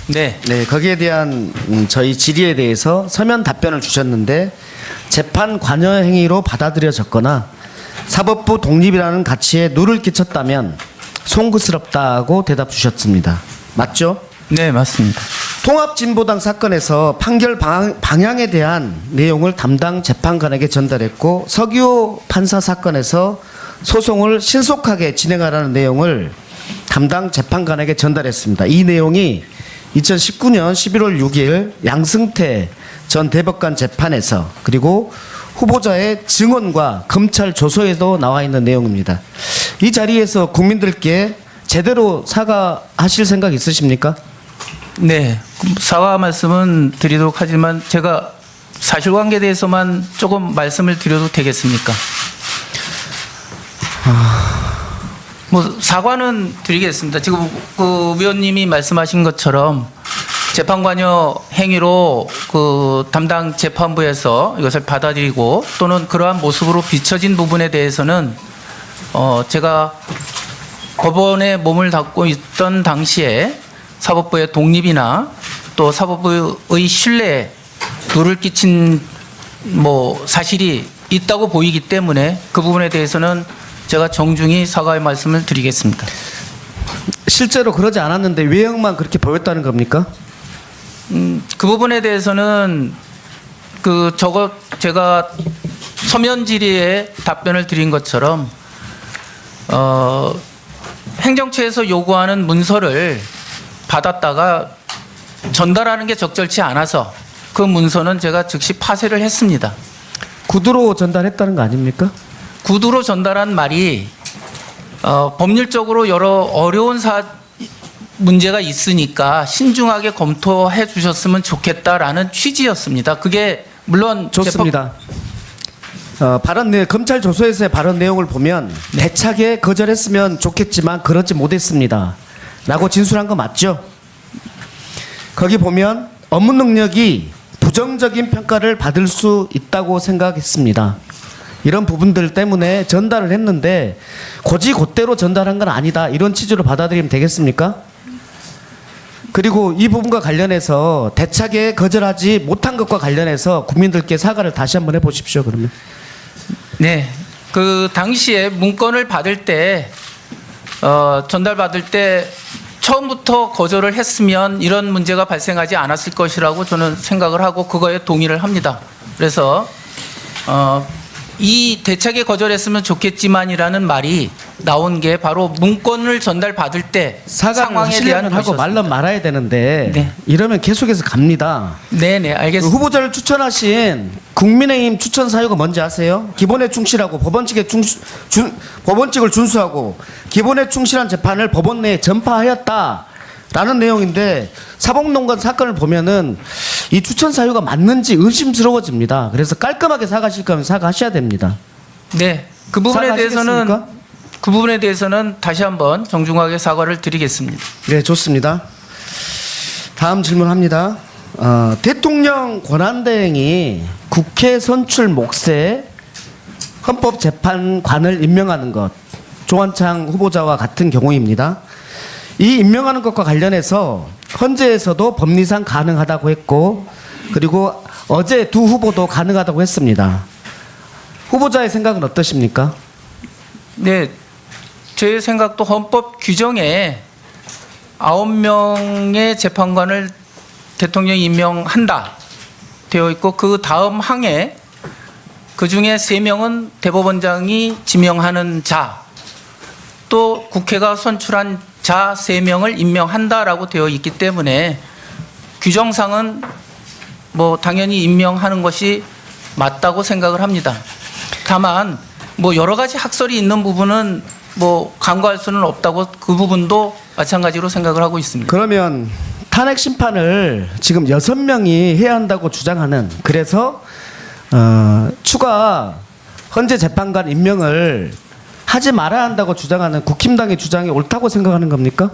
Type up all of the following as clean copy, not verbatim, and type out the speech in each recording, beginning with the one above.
네. 네, 거기에 대한 저희 질의에 대해서 서면 답변을 주셨는데 재판 관여 행위로 받아들여졌거나 사법부 독립이라는 가치에 누를 끼쳤다면 송구스럽다고 대답 주셨습니다. 맞죠? 네, 맞습니다. 통합진보당 사건에서 판결 방향에 대한 내용을 담당 재판관에게 전달했고 서기호 판사 사건에서 소송을 신속하게 진행하라는 내용을 담당 재판관에게 전달했습니다. 이 내용이 2019년 11월 6일 양승태 전 대법관 재판에서 그리고 후보자의 증언과 검찰 조서에도 나와 있는 내용입니다. 이 자리에서 국민들께 제대로 사과하실 생각 있으십니까? 네, 사과 말씀은 드리도록 하지만 제가 사실관계에 대해서만 조금 말씀을 드려도 되겠습니까? 뭐 사과는 드리겠습니다. 지금 그 위원님이 말씀하신 것처럼 재판관여 행위로 그 담당 재판부에서 이것을 받아들이고 또는 그러한 모습으로 비춰진 부분에 대해서는 제가 법원에 몸을 담고 있던 당시에 사법부의 독립이나 또 사법부의 신뢰에 누를 끼친 뭐 사실이 있다고 보이기 때문에 그 부분에 대해서는 제가 정중히 사과의 말씀을 드리겠습니다. 실제로 그러지 않았는데 외형만 그렇게 보였다는 겁니까? 그 부분에 대해서는 제가 서면 질의에 답변을 드린 것처럼 행정처에서 요구하는 문서를 받았다가 전달하는 게 적절치 않아서 그 문서는 제가 즉시 파쇄를 했습니다. 구두로 전달했다는 거 아닙니까? 구두로 전달한 말이 법률적으로 여러 어려운 문제가 있으니까 신중하게 검토해 주셨으면 좋겠다라는 취지였습니다. 그게 물론 좋습니다. 검찰 조서에서의 발언 내용을 보면 대차게 거절했으면 좋겠지만 그렇지 못했습니다. 라고 진술한 거 맞죠? 거기 보면 업무 능력이 부정적인 평가를 받을 수 있다고 생각했습니다. 이런 부분들 때문에 전달을 했는데 곧대로 전달한 건 아니다. 이런 취지로 받아들이면 되겠습니까? 그리고 이 부분과 관련해서 대차게 거절하지 못한 것과 관련해서 국민들께 사과를 다시 한번 해보십시오. 그러면. 네, 그 당시에 문건을 받을 때 전달받을 때 처음부터 거절을 했으면 이런 문제가 발생하지 않았을 것이라고 저는 생각을 하고 그거에 동의를 합니다. 그래서 이 대차게 거절했으면 좋겠지만이라는 말이 나온 게 바로 문건을 전달받을 때 사과를 하시려면 하고 말면 말아야 되는데 네. 이러면 계속해서 갑니다. 네네, 알겠습니다. 후보자를 추천하신 국민의힘 추천 사유가 뭔지 아세요? 기본에 충실하고 법원칙을 준수하고 기본에 충실한 재판을 법원 내에 전파하였다라는 내용인데 사법농단 사건을 보면은 이 추천 사유가 맞는지 의심스러워집니다. 그래서 깔끔하게 사과하실 거면 사과하셔야 됩니다. 네, 그 부분에 대해서는 다시 한번 정중하게 사과를 드리겠습니다. 네, 좋습니다. 다음 질문합니다. 대통령 권한대행이 국회 선출 몫에 헌법재판관을 임명하는 것, 조한창 후보자와 같은 경우입니다. 이 임명하는 것과 관련해서 헌재에서도 법리상 가능하다고 했고 그리고 어제 두 후보도 가능하다고 했습니다. 후보자의 생각은 어떠십니까? 네, 제 생각도 헌법 규정에 9명의 재판관을 대통령이 임명한다 되어 있고 그 다음 항에 그 중에 3명은 대법원장이 지명하는 자, 또 국회가 선출한 자 3명을 임명한다라고 되어 있기 때문에 규정상은 뭐 당연히 임명하는 것이 맞다고 생각을 합니다. 다만 뭐 여러 가지 학설이 있는 부분은 뭐 간과할 수는 없다고 그 부분도 마찬가지로 생각을 하고 있습니다. 그러면 탄핵 심판을 지금 6명이 해야 한다고 주장하는 그래서 추가 헌재 재판관 임명을 하지 말아야 한다고 주장하는 국힘당의 주장이 옳다고 생각하는 겁니까?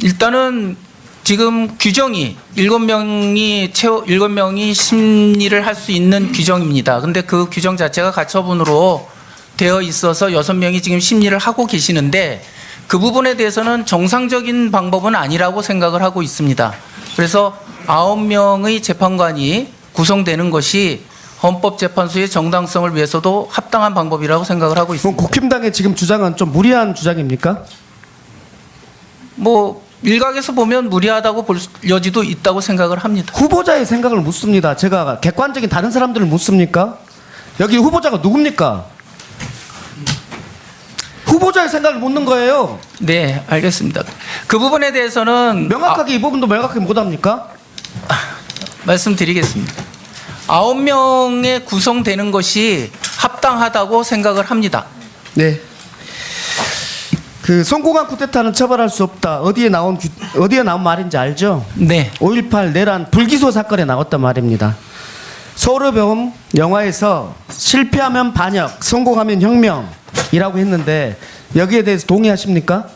일단은 지금 규정이 7명이 심리를 할 수 있는 규정입니다. 근데 그 규정 자체가 가처분으로 되어 있어서 6명이 지금 심리를 하고 계시는데 그 부분에 대해서는 정상적인 방법은 아니라고 생각을 하고 있습니다. 그래서 9명의 재판관이 구성되는 것이 헌법재판소의 정당성을 위해서도 합당한 방법이라고 생각을 하고 그럼 있습니다. 국힘당의 지금 주장은 좀 무리한 주장입니까? 뭐 일각에서 보면 무리하다고 볼 여지도 있다고 생각을 합니다. 후보자의 생각을 묻습니다. 제가 객관적인 다른 사람들을 묻습니까? 여기 후보자가 누굽니까? 후보자의 생각을 묻는 거예요. 네, 알겠습니다. 그 부분에 대해서는 명확하게 이 부분도 명확하게 못합니까? 말씀드리겠습니다. 9명에 구성되는 것이 합당하다고 생각을 합니다. 네. 그 성공한 쿠데타는 처벌할 수 없다. 어디에 나온 말인지 알죠? 네. 5.18 내란 불기소 사건에 나왔단 말입니다. 서울의 영화에서 실패하면 반역, 성공하면 혁명이라고 했는데 여기에 대해서 동의하십니까?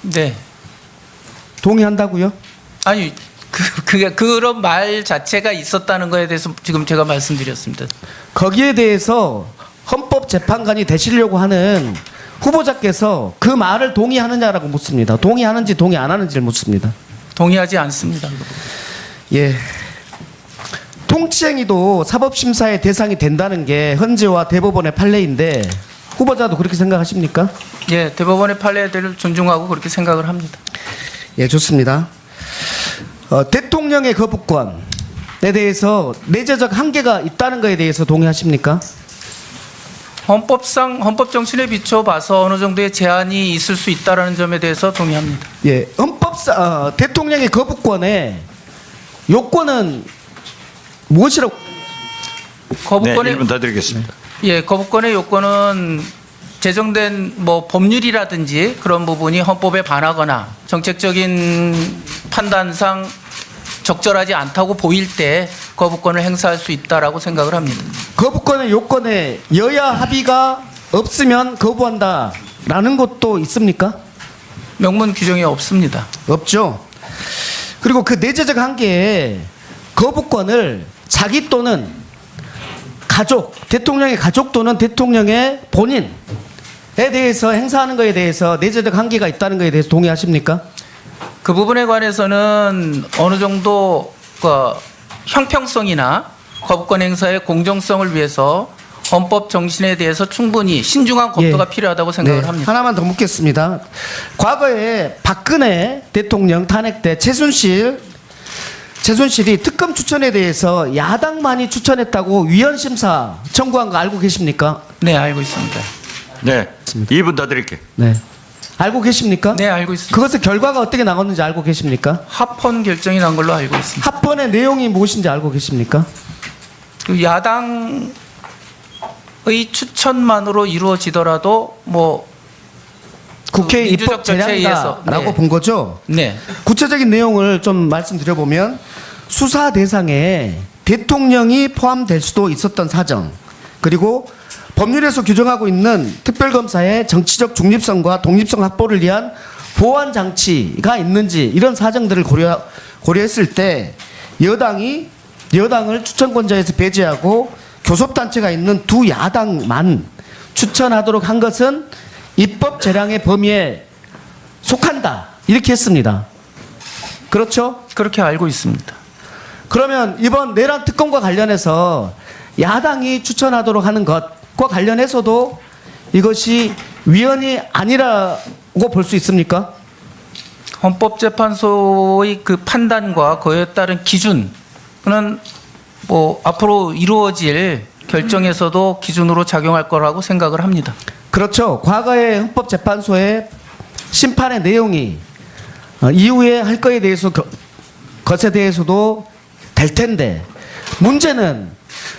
네. 동의한다고요? 아니 그런 말 자체가 있었다는 거에 대해서 지금 제가 말씀드렸습니다. 거기에 대해서 헌법재판관이 되시려고 하는 후보자께서 그 말을 동의하느냐라고 묻습니다. 동의하는지 동의 안 하는지를 묻습니다. 동의하지 않습니다. 예. 통치행위도 사법심사의 대상이 된다는 게 헌재와 대법원의 판례인데 후보자도 그렇게 생각하십니까? 예, 대법원의 판례를 존중하고 그렇게 생각을 합니다. 예, 좋습니다. 대통령의 거부권에 대해서 내재적 한계가 있다는 것에 대해서 동의하십니까? 헌법 정신에 비춰 봐서 어느 정도의 제한이 있을 수 있다라는 점에 대해서 동의합니다. 예, 대통령의 거부권에 요건은 무엇이라고? 거부권의 1분 더 드리겠습니다. 예, 거부권의 요건은 제정된 뭐 법률이라든지 그런 부분이 헌법에 반하거나 정책적인 판단상 적절하지 않다고 보일 때 거부권을 행사할 수 있다라고 생각을 합니다. 거부권의 요건에 여야 합의가 없으면 거부한다라는 것도 있습니까? 명문 규정이 없습니다. 없죠. 그리고 그 내재적 한계에 거부권을 자기 또는 가족, 대통령의 가족 또는 대통령의 본인에 대해서 행사하는 것에 대해서 내재적 한계가 있다는 것에 대해서 동의하십니까? 그 부분에 관해서는 어느 정도 그 형평성이나 거부권 행사의 공정성을 위해서 헌법 정신에 대해서 충분히 신중한 검토가 필요하다고 생각을 합니다. 하나만 더 묻겠습니다. 과거에 박근혜 대통령 탄핵 때 최순실이 특검 추천에 대해서 야당만이 추천했다고 위헌 심사 청구한 거 알고 계십니까? 네, 알고 있습니다. 네, 2분 더 드릴게요. 네. 알고 계십니까? 네, 알고 있습니다. 그것의 결과가 어떻게 나왔는지 알고 계십니까? 합헌 결정이 난 걸로 알고 있습니다. 합헌의 내용이 무엇인지 알고 계십니까? 그 야당의 추천만으로 이루어지더라도 뭐 국회 민주적 입법 절차에 의해서, 재량이다라고 네. 본 거죠? 네. 구체적인 내용을 좀 말씀드려보면 수사 대상에 대통령이 포함될 수도 있었던 사정, 그리고 법률에서 규정하고 있는 특별검사의 정치적 중립성과 독립성 확보를 위한 보완 장치가 있는지 이런 사정들을 고려했을 때 여당을 추천권자에서 배제하고 교섭단체가 있는 두 야당만 추천하도록 한 것은 입법 재량의 범위에 속한다 이렇게 했습니다. 그렇죠? 그렇게 알고 있습니다. 그러면 이번 내란 특검과 관련해서 야당이 추천하도록 하는 것과 관련해서도 이것이 위헌이 아니라고 볼 수 있습니까? 헌법재판소의 그 판단과 그에 따른 기준은 뭐 앞으로 이루어질 결정에서도 기준으로 작용할 거라고 생각을 합니다. 그렇죠. 과거의 헌법재판소의 심판의 내용이 이후에 할 거에 대해서 것에 대해서도 될 텐데 문제는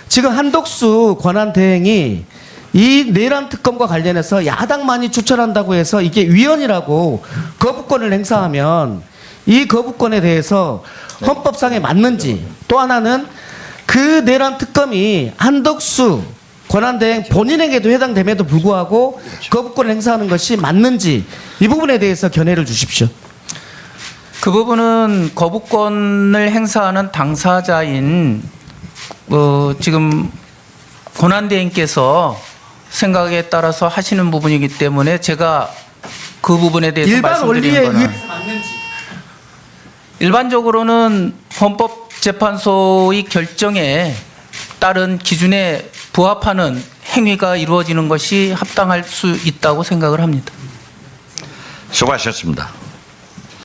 지금 한덕수 권한대행이 이 내란 특검과 관련해서 야당만이 추천한다고 해서 이게 위헌이라고 거부권을 행사하면 이 거부권에 대해서 헌법상에 맞는지, 또 하나는 그 내란 특검이 한덕수 권한대행 본인에게도 해당됨에도 불구하고 거부권을 행사하는 것이 맞는지 이 부분에 대해서 견해를 주십시오. 그 부분은 거부권을 행사하는 당사자인 지금 권한대행께서 생각에 따라서 하시는 부분이기 때문에 제가 그 부분에 대해서 일반 말씀드리는 원리에 거는 의해서 맞는지. 일반적으로는 헌법재판소의 결정에 따른 기준에 부합하는 행위가 이루어지는 것이 합당할 수 있다고 생각을 합니다. 수고하셨습니다.